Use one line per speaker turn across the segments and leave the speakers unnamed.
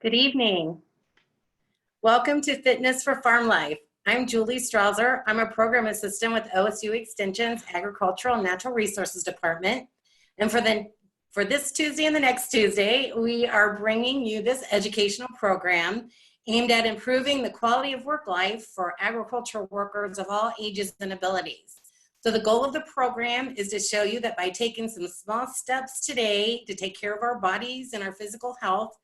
Good evening. Welcome to Fitness for Farm Life. I'm Julie Strauser. I'm a program assistant with OSU Extension's Agricultural and Natural Resources Department. And for this Tuesday and the next Tuesday, we are bringing you this educational program aimed at improving the quality of work life for agricultural workers of all ages and abilities. So the goal of the program is to show you that by taking some small steps today to take care of our bodies and our physical health,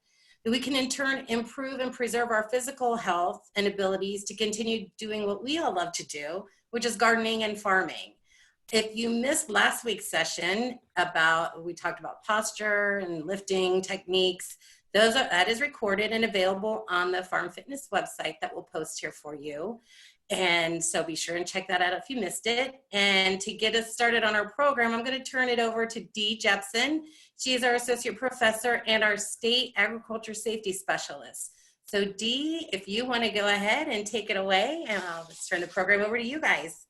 that we can in turn improve and preserve our physical health and abilities to continue doing what we all love to do, which is gardening and farming. If you missed last week's session we talked about posture and lifting techniques, that is recorded and available on the Farm Fitness website that we'll post here for you. And so be sure and check that out if you missed it. And to get us started on our program, I'm going to turn it over to Dee Jepson. She is our associate professor and our state agriculture safety specialist. So Dee, if you want to go ahead and take it away, and I'll just turn the program over to you guys.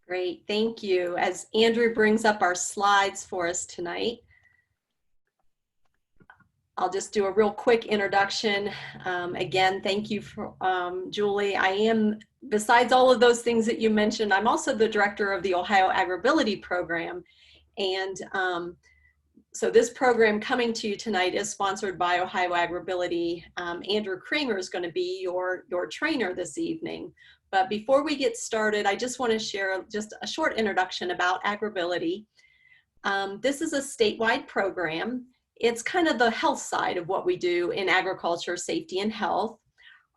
Great, thank you. As Andrew brings up our slides for us tonight, I'll just do a real quick introduction. Again, thank you for Julie. I am, besides all of those things that you mentioned, I'm also the director of the Ohio AgrAbility program. And so this program coming to you tonight is sponsored by Ohio AgrAbility. Andrew Kramer is going to be your trainer this evening. But before we get started, I just want to share just a short introduction about AgrAbility. This is a statewide program. It's kind of the health side of what we do in agriculture, safety, and health.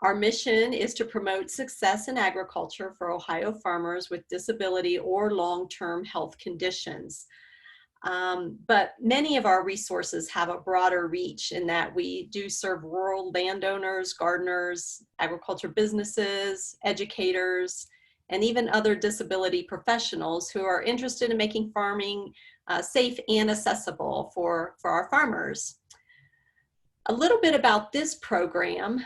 Our mission is to promote success in agriculture for Ohio farmers with disability or long-term health conditions. But many of our resources have a broader reach in that we do serve rural landowners, gardeners, agriculture businesses, educators, and even other disability professionals who are interested in making farming safe and accessible for our farmers. A little bit about this program,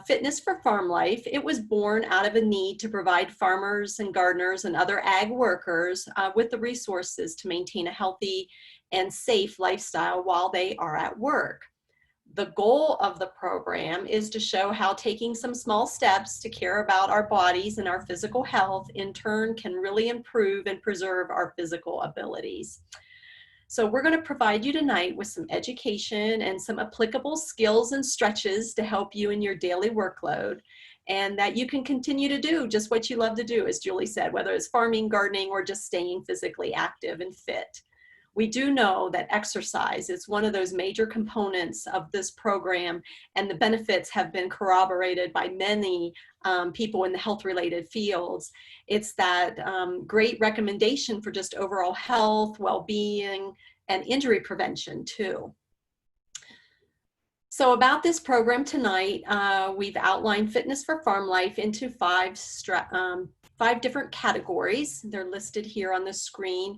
Fitness for Farm Life. It was born out of a need to provide farmers and gardeners and other ag workers with the resources to maintain a healthy and safe lifestyle while they are at work. The goal of the program is to show how taking some small steps to care about our bodies and our physical health in turn can really improve and preserve our physical abilities. So we're going to provide you tonight with some education and some applicable skills and stretches to help you in your daily workload, and that you can continue to do just what you love to do, as Julie said, whether it's farming, gardening, or just staying physically active and fit. We do know that exercise is one of those major components of this program, and the benefits have been corroborated by many people in the health-related fields. It's that great recommendation for just overall health, well-being, and injury prevention too. So about this program tonight, we've outlined Fitness for Farm Life into five different categories. They're listed here on the screen.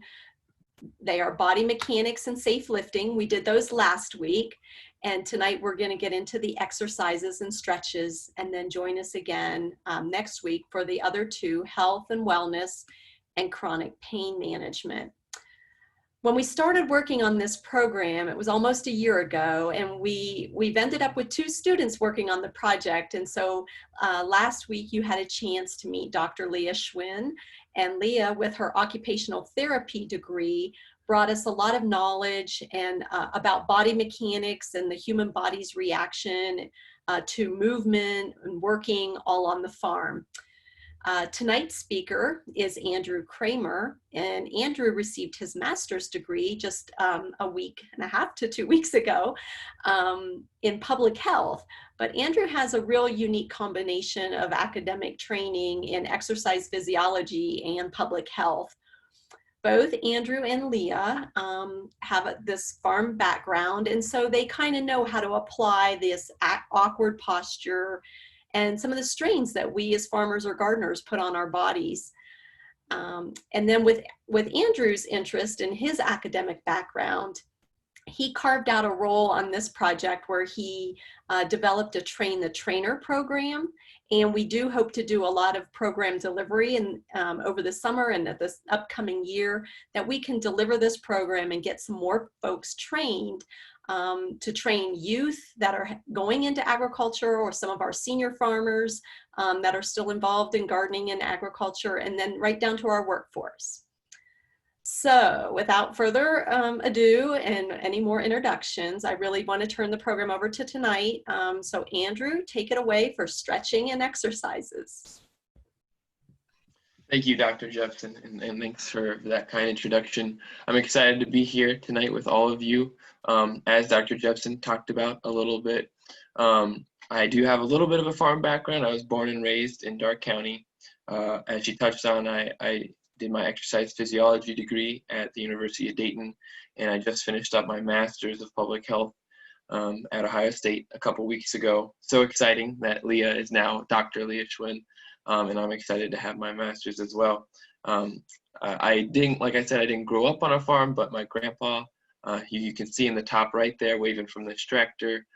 They are body mechanics and safe lifting. We did those last week. And tonight we're going to get into the exercises and stretches, and then join us again next week for the other two, health and wellness and chronic pain management. When we started working on this program, it was almost a year ago, and we've ended up with 2 students working on the project. And so last week you had a chance to meet Dr. Leah Schwinn, and Leah, with her occupational therapy degree, brought us a lot of knowledge and about body mechanics and the human body's reaction to movement and working all on the farm. Tonight's speaker is Andrew Kramer, and Andrew received his master's degree just a week and a half to 2 weeks ago in public health. But Andrew has a real unique combination of academic training in exercise physiology and public health. Both Andrew and Leah have this farm background, and so they kind of know how to apply this awkward posture and some of the strains that we as farmers or gardeners put on our bodies. And then with Andrew's interest in his academic background, he carved out a role on this project where he developed a Train the Trainer program. And we do hope to do a lot of program delivery over the summer and at this upcoming year, that we can deliver this program and get some more folks trained to train youth that are going into agriculture, or some of our senior farmers that are still involved in gardening and agriculture, and then right down to our workforce. So without further ado and any more introductions, I really want to turn the program over to tonight. So Andrew, take it away for stretching and exercises.
Thank you, Dr. Jepson, and thanks for that kind introduction. I'm excited to be here tonight with all of you. As Dr. Jepson talked about a little bit, I do have a little bit of a farm background. I was born and raised in Darke County. As she touched on, I did my exercise physiology degree at the University of Dayton, and I just finished up my master's of public health at Ohio State a couple weeks ago. So exciting that Leah is now Dr. Leah Schwinn, and I'm excited to have my master's as well. I didn't, like I said, I didn't grow up on a farm, but my grandpa, you can see in the top right there, waving from this tractor,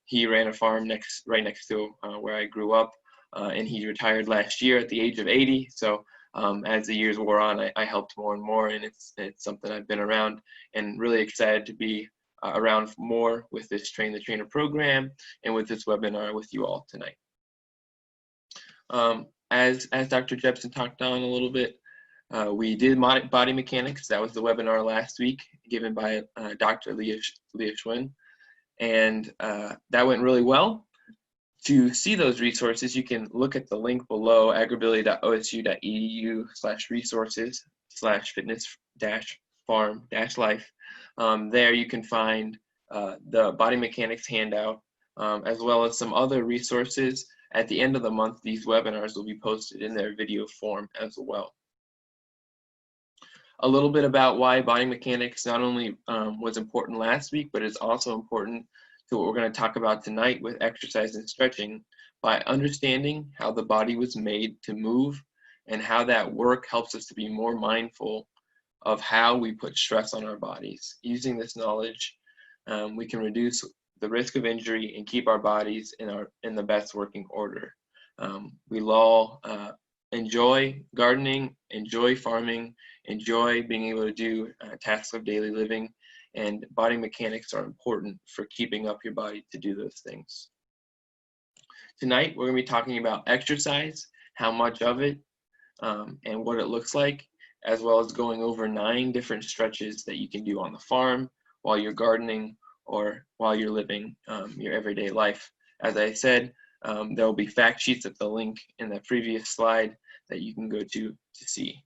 he ran a farm right next to where I grew up, and he retired last year at the age of 80. So as the years wore on, I helped more and more, and it's something I've been around, and really excited to be around more with this Train the Trainer program and with this webinar with you all tonight. As Dr. Jepson talked on a little bit, we did body mechanics. That was the webinar last week given by Dr. Leah Schwinn, and that went really well. To see those resources, you can look at the link below, agrability.osu.edu/resources/fitness-farm-life. There you can find the body mechanics handout, as well as some other resources. At the end of the month, these webinars will be posted in their video form as well. A little bit about why body mechanics not only was important last week, but is also important to what we're going to talk about tonight with exercise and stretching. By understanding how the body was made to move and how that work helps us to be more mindful of how we put stress on our bodies. Using this knowledge, we can reduce the risk of injury and keep our bodies in the best working order. We all enjoy gardening, enjoy farming, enjoy being able to do tasks of daily living, and body mechanics are important for keeping up your body to do those things. Tonight, we're going to be talking about exercise, how much of it, and what it looks like, as well as going over 9 different stretches that you can do on the farm, while you're gardening, or while you're living your everyday life. As I said, there will be fact sheets at the link in the previous slide that you can go to see.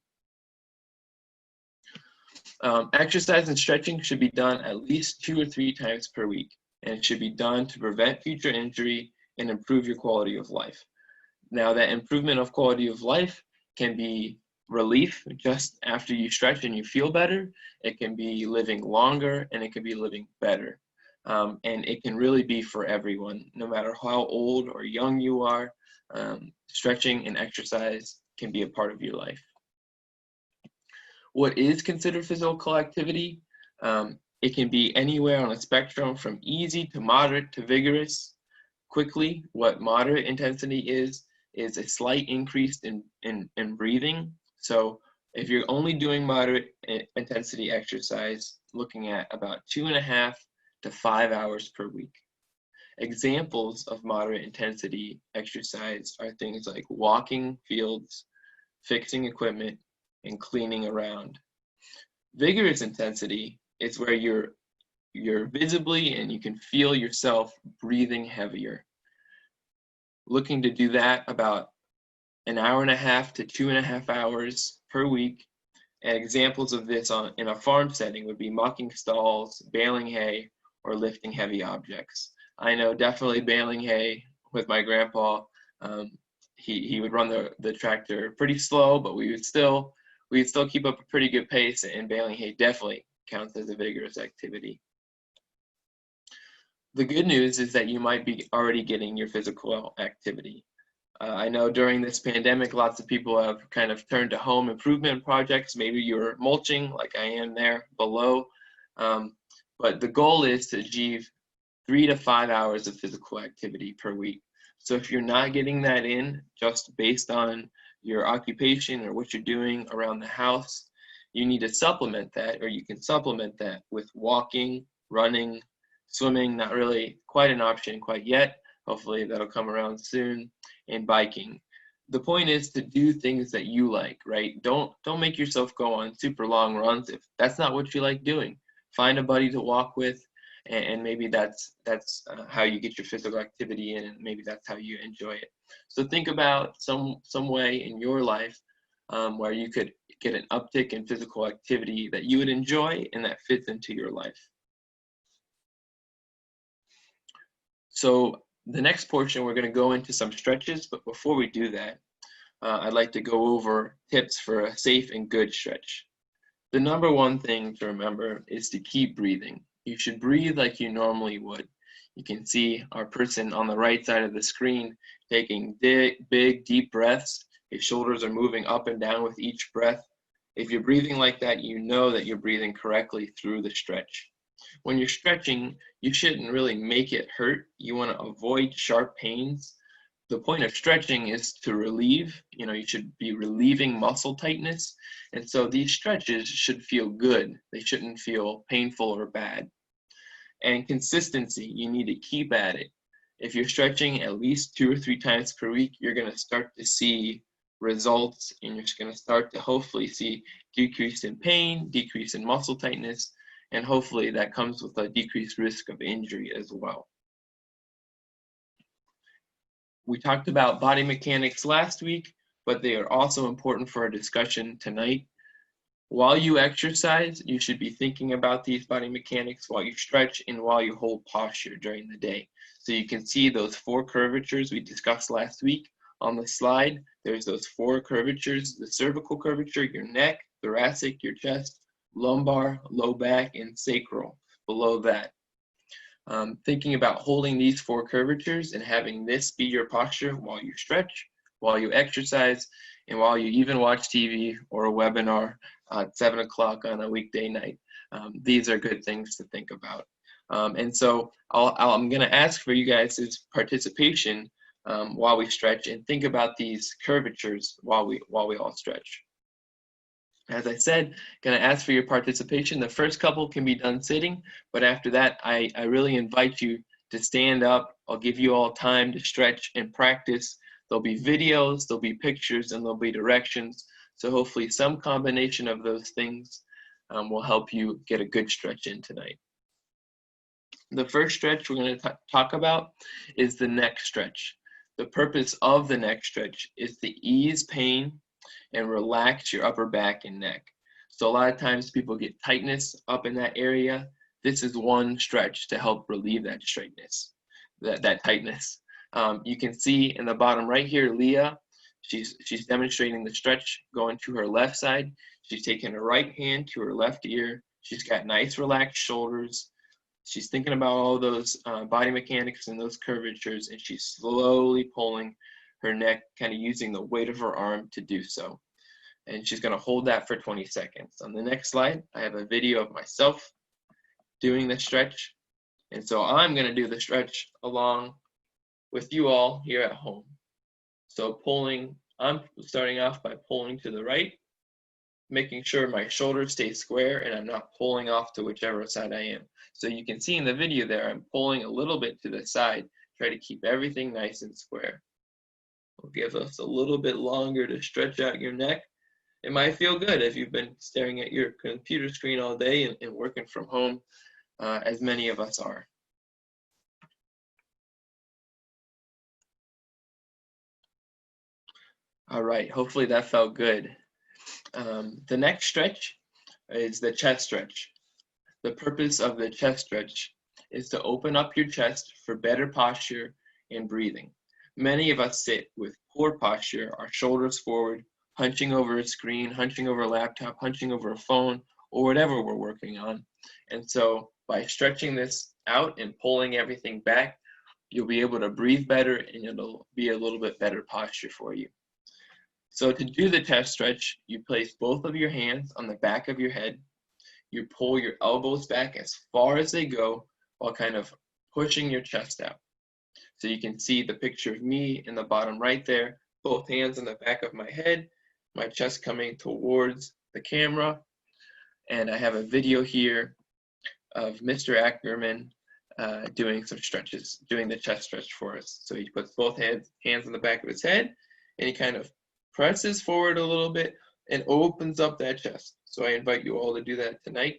Exercise and stretching should be done at least 2 or 3 times per week, and it should be done to prevent future injury and improve your quality of life. Now, that improvement of quality of life can be relief just after you stretch and you feel better. It can be living longer, and it can be living better. And it can really be for everyone, no matter how old or young you are. Stretching and exercise can be a part of your life. What is considered physical activity? It can be anywhere on a spectrum from easy to moderate to vigorous. Quickly, what moderate intensity is a slight increase in breathing. So if you're only doing moderate intensity exercise, looking at about 2.5 to 5 hours per week. Examples of moderate intensity exercise are things like walking fields, fixing equipment, and cleaning around. Vigorous intensity is where you're visibly and you can feel yourself breathing heavier. Looking to do that about 1.5 to 2.5 hours per week. And examples of this in a farm setting would be mucking stalls, baling hay, or lifting heavy objects. I know definitely baling hay with my grandpa. He would run the tractor pretty slow, but we would still keep up a pretty good pace, and baling hay definitely counts as a vigorous activity. The good news is that you might be already getting your physical activity. I know during this pandemic, lots of people have kind of turned to home improvement projects. Maybe you're mulching like I am there below. But the goal is to achieve 3 to 5 hours of physical activity per week. So if you're not getting that in just based on your occupation or what you're doing around the house, you need to supplement that, or you can supplement that with walking, running, Swimming, not really quite an option quite yet. Hopefully that'll come around soon. And biking. The point is to do things that you like, right? Don't make yourself go on super long runs if that's not what you like doing. Find a buddy to walk with, and maybe that's how you get your physical activity in, and maybe that's how you enjoy it. So think about some way in your life where you could get an uptick in physical activity that you would enjoy and that fits into your life. So the next portion, we're going to go into some stretches, but before we do that, I'd like to go over tips for a safe and good stretch. The number one thing to remember is to keep breathing. You should breathe like you normally would. You can see our person on the right side of the screen taking big, deep breaths. His shoulders are moving up and down with each breath. If you're breathing like that, you know that you're breathing correctly through the stretch. When you're stretching, you shouldn't really make it hurt. You want to avoid sharp pains. The point of stretching is to relieve. You should be relieving muscle tightness. And so these stretches should feel good. They shouldn't feel painful or bad. And consistency, you need to keep at it. If you're stretching at least 2 or 3 times per week, you're going to start to see results, and you're going to start to hopefully see decrease in pain, decrease in muscle tightness, and hopefully that comes with a decreased risk of injury as well. We talked about body mechanics last week, but they are also important for our discussion tonight. While you exercise, you should be thinking about these body mechanics while you stretch and while you hold posture during the day. So you can see those 4 curvatures we discussed last week on the slide. There's those 4 curvatures: the cervical curvature, your neck, thoracic, your chest, lumbar, low back, and sacral below that. Thinking about holding these 4 curvatures and having this be your posture while you stretch, while you exercise, and while you even watch TV or a webinar at 7 o'clock on a weekday night. These are good things to think about. And so I'm going to ask for you guys' participation while we stretch, and think about these curvatures while we all stretch. As I said, going to ask for your participation. The first couple can be done sitting, but after that, I really invite you to stand up. I'll give you all time to stretch and practice. There'll be videos, there'll be pictures, and there'll be directions. So hopefully some combination of those things will help you get a good stretch in tonight. The first stretch we're going to talk about is the neck stretch. The purpose of the neck stretch is to ease pain and relax your upper back and neck. So a lot of times people get tightness up in that area. This is one stretch to help relieve that straightness, that tightness. You can see in the bottom right here, Leah, she's demonstrating the stretch going to her left side. She's taking her right hand to her left ear. She's got nice relaxed shoulders. She's thinking about all those body mechanics and those curvatures, and she's slowly pulling her neck, kind of using the weight of her arm to do so. And she's going to hold that for 20 seconds. On the next slide, I have a video of myself doing the stretch. And so I'm going to do the stretch along with you all here at home. So I'm starting off by pulling to the right, making sure my shoulders stay square and I'm not pulling off to whichever side I am. So you can see in the video there, I'm pulling a little bit to the side, try to keep everything nice and square. It'll give us a little bit longer to stretch out your neck. It might feel good if you've been staring at your computer screen all day and working from home, as many of us are. All right, hopefully that felt good. The next stretch is the chest stretch. The purpose of the chest stretch is to open up your chest for better posture and breathing. Many of us sit with poor posture, our shoulders forward, hunching over a screen, hunching over a laptop, hunching over a phone, or whatever we're working on. And so by stretching this out and pulling everything back, you'll be able to breathe better and it'll be a little bit better posture for you. So to do the chest stretch, you place both of your hands on the back of your head. You pull your elbows back as far as they go while kind of pushing your chest out. So you can see the picture of me in the bottom right there, both hands on the back of my head, my chest coming towards the camera. And I have a video here of Mr. Ackerman doing some stretches, doing the chest stretch for us. So he puts both hands on the back of his head, and he kind of presses forward a little bit and opens up that chest. So I invite you all to do that tonight.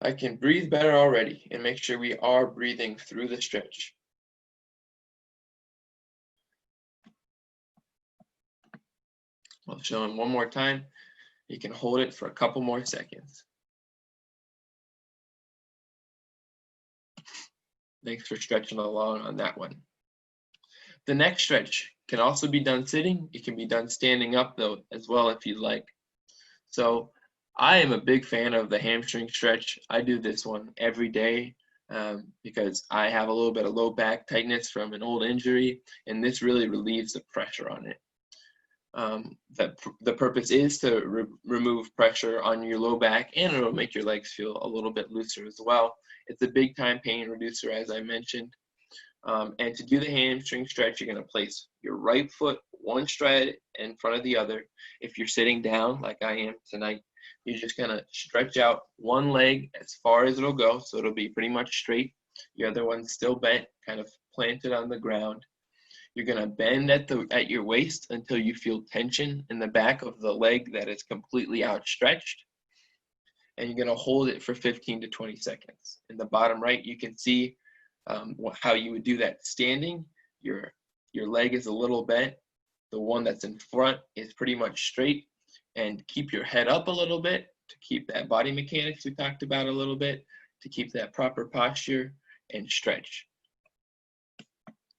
I can breathe better already, and make sure we are breathing through the stretch. I'll show him one more time. You can hold it for a couple more seconds. Thanks for stretching along on that one. The next stretch can also be done sitting. It can be done standing up though as well if you'd like. So I am a big fan of the hamstring stretch. I do this one every day because I have a little bit of low back tightness from an old injury, and this really relieves the pressure on it. The purpose is to remove pressure on your low back, and it'll make your legs feel a little bit looser as well. It's a big time pain reducer, as I mentioned. And to do the hamstring stretch, you're going to place your right foot one stride in front of the other. If you're sitting down like I am tonight, you're just going to stretch out one leg as far as it'll go, so it'll be pretty much straight. Your other one's still bent, kind of planted on the ground. You're going to bend at your waist until you feel tension in the back of the leg that is completely outstretched. And you're going to hold it for 15 to 20 seconds. In the bottom right, you can see how you would do that standing. Your leg is a little bent. The one that's in front is pretty much straight. And keep your head up a little bit to keep that body mechanics we talked about a little bit, to keep that proper posture and stretch.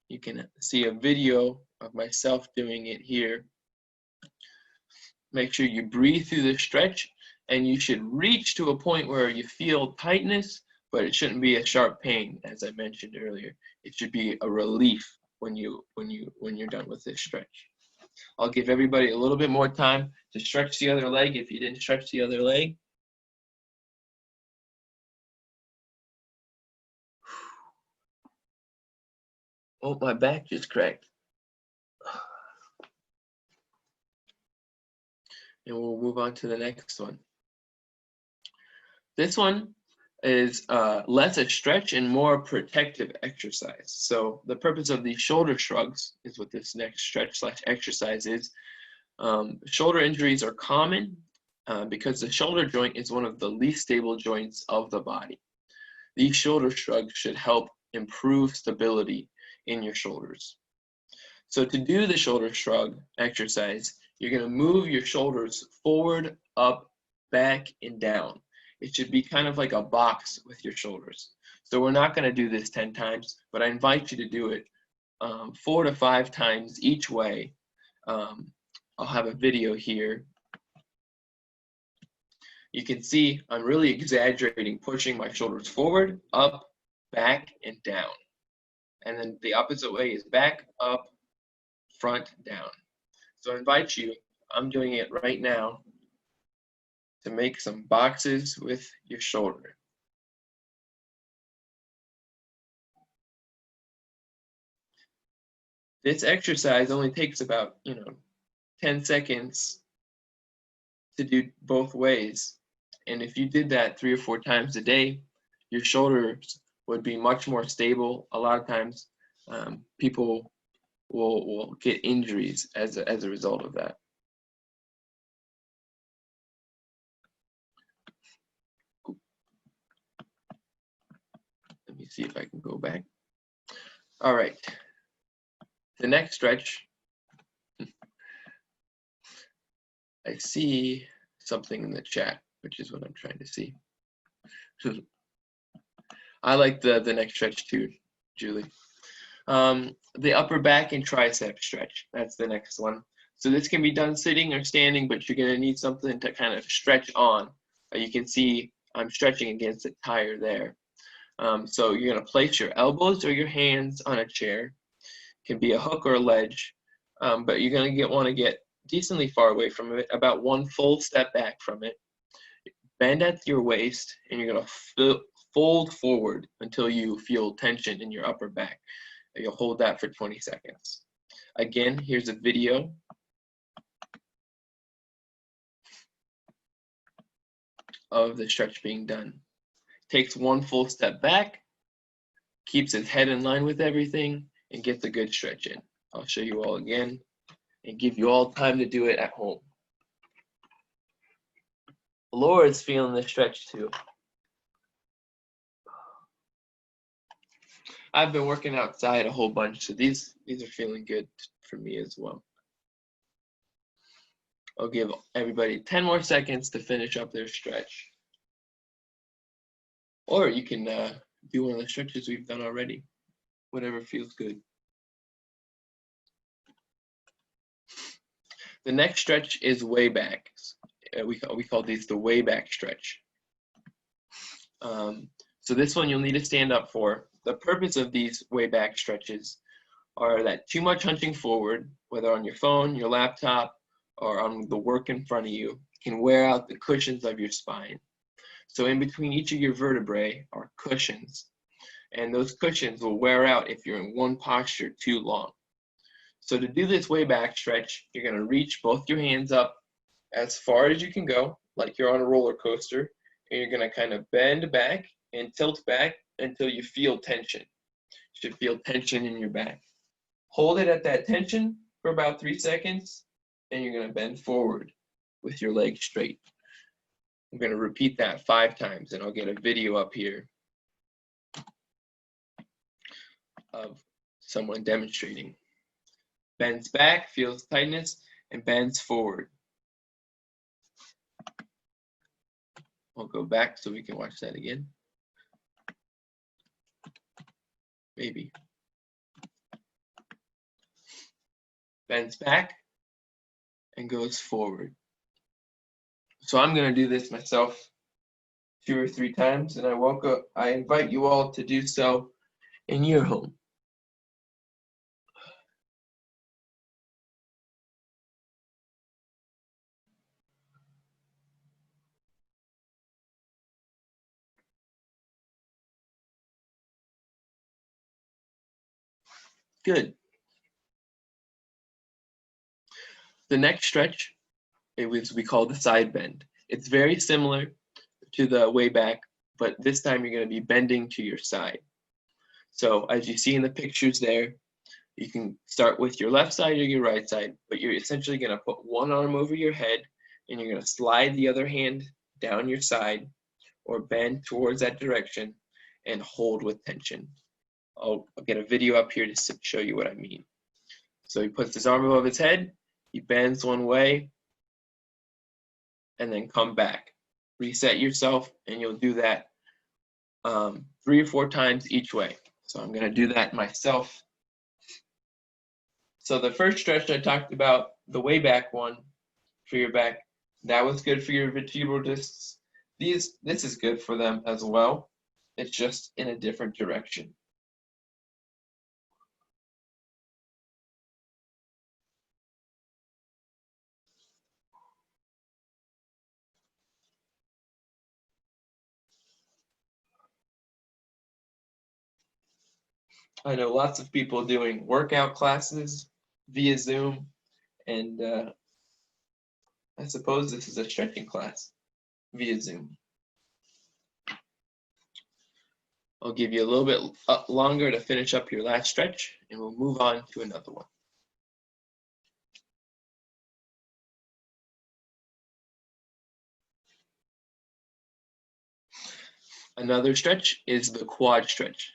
You can see a video of myself doing it here. Make sure you breathe through the stretch, and you should reach to a point where you feel tightness, but it shouldn't be a sharp pain, as I mentioned earlier. It should be a relief when you're done with this stretch. I'll give everybody a little bit more time to stretch the other leg if you didn't stretch the other leg. Oh, my back just cracked. And we'll move on to the next one. This one is less a stretch and more protective exercise. So the purpose of these shoulder shrugs is what this next stretch/exercise is. Shoulder injuries are common because the shoulder joint is one of the least stable joints of the body. These shoulder shrugs should help improve stability in your shoulders. So to do the shoulder shrug exercise, you're going to move your shoulders forward, up, back, and down. It should be kind of like a box with your shoulders. So we're not going to do this 10 times, but I invite you to do it 4 to 5 times each way. I'll have a video here. You can see I'm really exaggerating, pushing my shoulders forward, up, back, and down. And then the opposite way is back, up, front, down. So I invite you, I'm doing it right now, to make some boxes with your shoulder. This exercise only takes about, 10 seconds to do both ways. And if you did that 3 or 4 times a day, your shoulders would be much more stable. A lot of times people will get injuries as a result of that. Let me see if I can go back. All right. The next stretch, I see something in the chat, which is what I'm trying to see. So I like the next stretch too, Julie. The upper back and tricep stretch, that's the next one. So this can be done sitting or standing, but you're gonna need something to kind of stretch on. You can see I'm stretching against the tire there. So you're gonna place your elbows or your hands on a chair. It can be a hook or a ledge, but you're gonna want to get decently far away from it, about 1 full step back from it. Bend at your waist, and you're gonna fold forward until you feel tension in your upper back. You'll hold that for 20 seconds. Again, here's a video of the stretch being done. takes one full step back, keeps his head in line with everything, and gets a good stretch in. I'll show you all again and give you all time to do it at home. Laura's feeling the stretch too. I've been working outside a whole bunch, so these are feeling good for me as well. I'll give everybody 10 more seconds to finish up their stretch. Or you can do one of the stretches we've done already, whatever feels good. The next stretch is way back. We call these the way back stretch. So this one you'll need to stand up for. The purpose of these way back stretches are that too much hunching forward, whether on your phone, your laptop, or on the work in front of you, can wear out the cushions of your spine. So in between each of your vertebrae are cushions, and those cushions will wear out if you're in one posture too long. So to do this way back stretch, you're going to reach both your hands up as far as you can go, like you're on a roller coaster, and you're going to kind of bend back and tilt back until you feel tension. You should feel tension in your back. Hold it at that tension for about 3 seconds, and you're going to bend forward with your legs straight. I'm going to repeat that 5 times, and I'll get a video up here of someone demonstrating. Bends back, feels tightness, and bends forward. I'll go back so we can watch that again. Maybe. Bends back and goes forward. So I'm going to do this myself 2 or 3 times, and I invite you all to do so in your home. Good. The next stretch, we call the side bend. It's very similar to the way back, but this time you're going to be bending to your side. So as you see in the pictures there, you can start with your left side or your right side, but you're essentially going to put one arm over your head, and you're going to slide the other hand down your side or bend towards that direction and hold with tension. I'll get a video up here to show you what I mean. So he puts his arm above his head, he bends one way, and then come back. Reset yourself, and you'll do that 3 or 4 times each way. So I'm going to do that myself. So the first stretch I talked about, the way back one for your back, that was good for your vertebral discs. This is good for them as well. It's just in a different direction. I know lots of people doing workout classes via Zoom, and I suppose this is a stretching class via Zoom. I'll give you a little bit longer to finish up your last stretch, and we'll move on to another one. Another stretch is the quad stretch.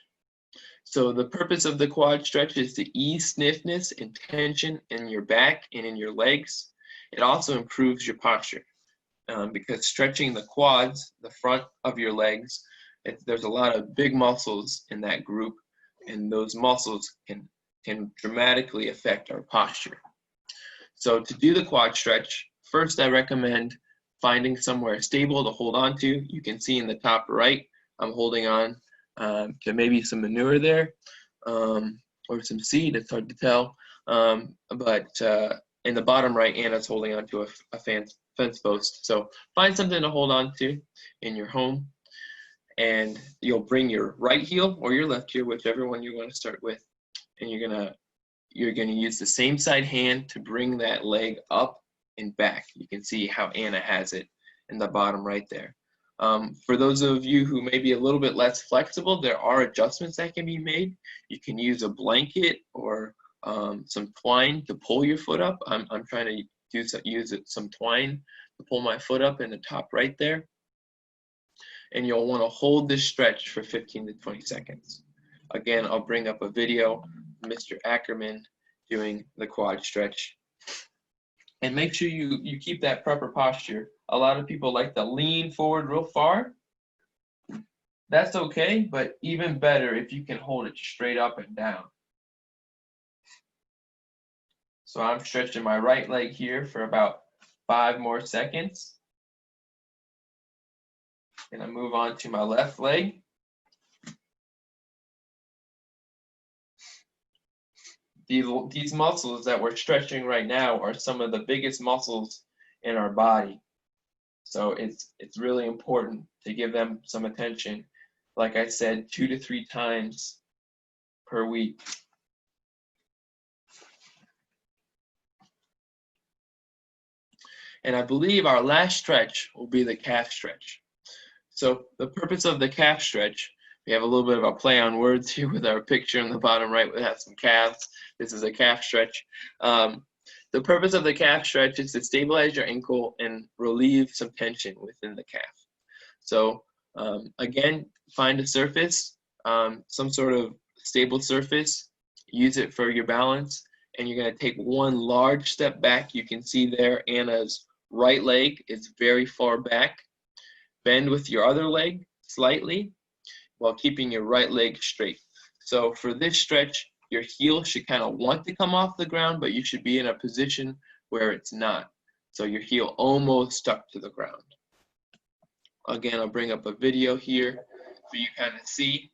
So the purpose of the quad stretch is to ease stiffness and tension in your back and in your legs. It also improves your posture because stretching the quads, the front of your legs, there's a lot of big muscles in that group, and those muscles can dramatically affect our posture. So to do the quad stretch, first I recommend finding somewhere stable to hold on to. You can see in the top right, I'm holding on to maybe some manure there or some seed, it's hard to tell. But in the bottom right, Anna's holding on to a fence post. So find something to hold on to in your home, and you'll bring your right heel or your left heel, whichever one you want to start with, and you're gonna use the same side hand to bring that leg up and back. You can see how Anna has it in the bottom right there. For those of you who may be a little bit less flexible, there are adjustments that can be made. You can use a blanket or some twine to pull your foot up. I'm trying to use some twine to pull my foot up in the top right there. And you'll want to hold this stretch for 15 to 20 seconds. Again, I'll bring up a video of Mr. Ackerman doing the quad stretch. And make sure you keep that proper posture. A lot of people like to lean forward real far. That's okay, but even better if you can hold it straight up and down. So I'm stretching my right leg here for about 5 more seconds. And I move on to my left leg. These muscles that we're stretching right now are some of the biggest muscles in our body. So it's really important to give them some attention. Like I said, 2 to 3 times per week. And I believe our last stretch will be the calf stretch. So the purpose of the calf stretch, we have a little bit of a play on words here with our picture in the bottom right. We have some calves. This is a calf stretch. The purpose of the calf stretch is to stabilize your ankle and relieve some tension within the calf. So again, find a surface, some sort of stable surface, use it for your balance, and you're going to take one large step back. You can see there Anna's right leg is very far back. Bend with your other leg slightly while keeping your right leg straight. So for this stretch, your heel should kind of want to come off the ground, but you should be in a position where it's not. So your heel almost stuck to the ground. Again, I'll bring up a video here so you kind of see.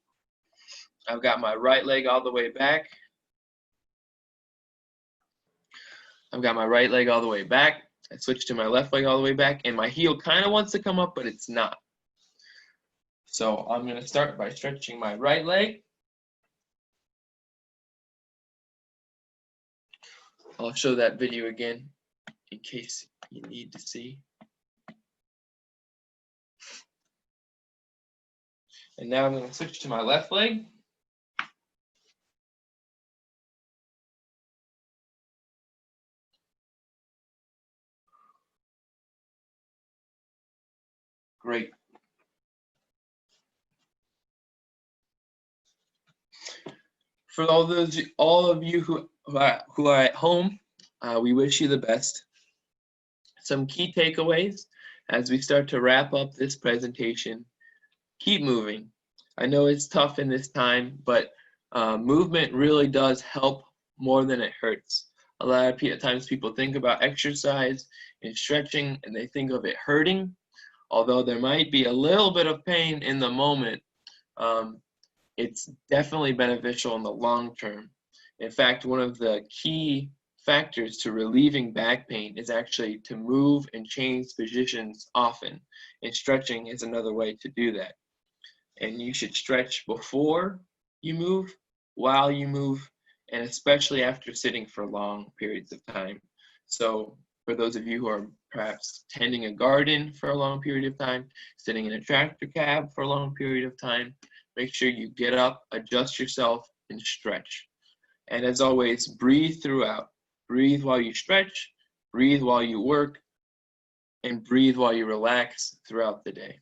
I've got my right leg all the way back. I've got my right leg all the way back. I switch to my left leg all the way back, and my heel kind of wants to come up, but it's not. So I'm going to start by stretching my right leg. I'll show that video again in case you need to see. And now I'm going to switch to my left leg. Great. For all of you who are at home, we wish you the best. Some key takeaways as we start to wrap up this presentation. Keep moving. I know it's tough in this time, but movement really does help more than it hurts. A lot of times people think about exercise and stretching and they think of it hurting. Although there might be a little bit of pain in the moment, it's definitely beneficial in the long term. In fact, one of the key factors to relieving back pain is actually to move and change positions often, and stretching is another way to do that. And you should stretch before you move, while you move, and especially after sitting for long periods of time. So for those of you who are perhaps tending a garden for a long period of time, sitting in a tractor cab for a long period of time, make sure you get up, adjust yourself, and stretch. And as always, breathe throughout. Breathe while you stretch, breathe while you work, and breathe while you relax throughout the day.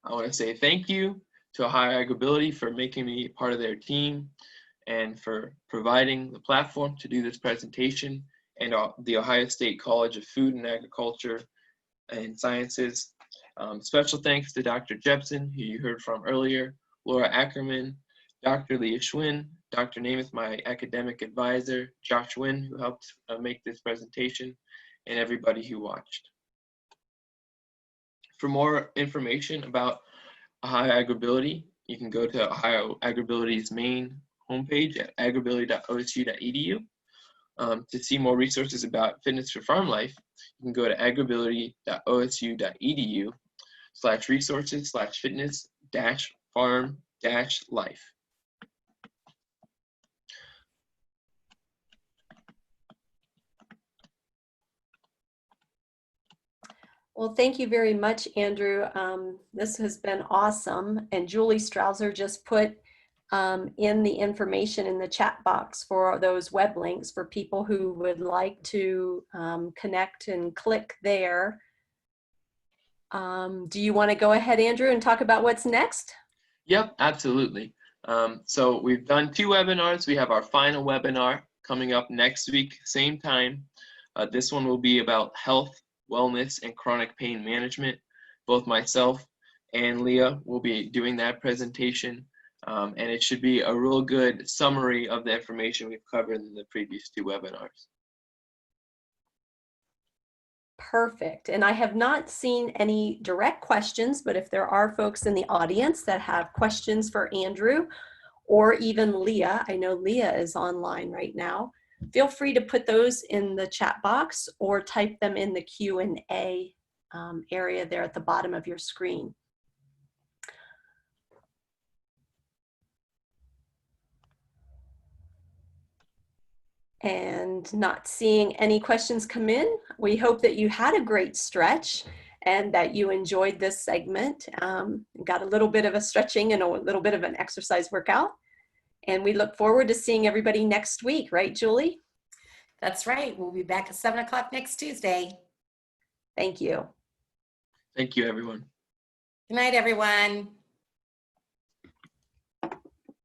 I want to say thank you to Ohio AgrAbility for making me part of their team and for providing the platform to do this presentation, and the Ohio State College of Food and Agriculture and Sciences. Special thanks to Dr. Jepson, who you heard from earlier, Laura Ackerman, Dr. Leah Schwinn, Dr. Namath, my academic advisor, Josh Wynn, who helped make this presentation, and everybody who watched. For more information about Ohio AgrAbility, you can go to Ohio AgrAbility's main homepage at agrability.osu.edu. To see more resources about fitness for farm life, you can go to agrability.osu.edu/resources/fitness-farm-life.
Well, thank you very much, Andrew. This has been awesome. And Julie Strausser just put in the information in the chat box for those web links for people who would like to connect and click there. Do you want to go ahead, Andrew, and talk about what's next?
Yep, absolutely. So we've done 2 webinars. We have our final webinar coming up next week, same time. This one will be about health, wellness, and chronic pain management. Both myself and Leah will be doing that presentation, and it should be a real good summary of the information we've covered in the previous 2 webinars.
Perfect. And I have not seen any direct questions, but if there are folks in the audience that have questions for Andrew or even Leah, I know Leah is online right now, feel free to put those in the chat box or type them in the Q&A area there at the bottom of your screen. And not seeing any questions come in, we hope that you had a great stretch and that you enjoyed this segment. Got a little bit of a stretching and a little bit of an exercise workout. And we look forward to seeing everybody next week, right, Julie?
That's right. We'll be back at 7 o'clock next Tuesday.
Thank you.
Thank you, everyone.
Good night, everyone.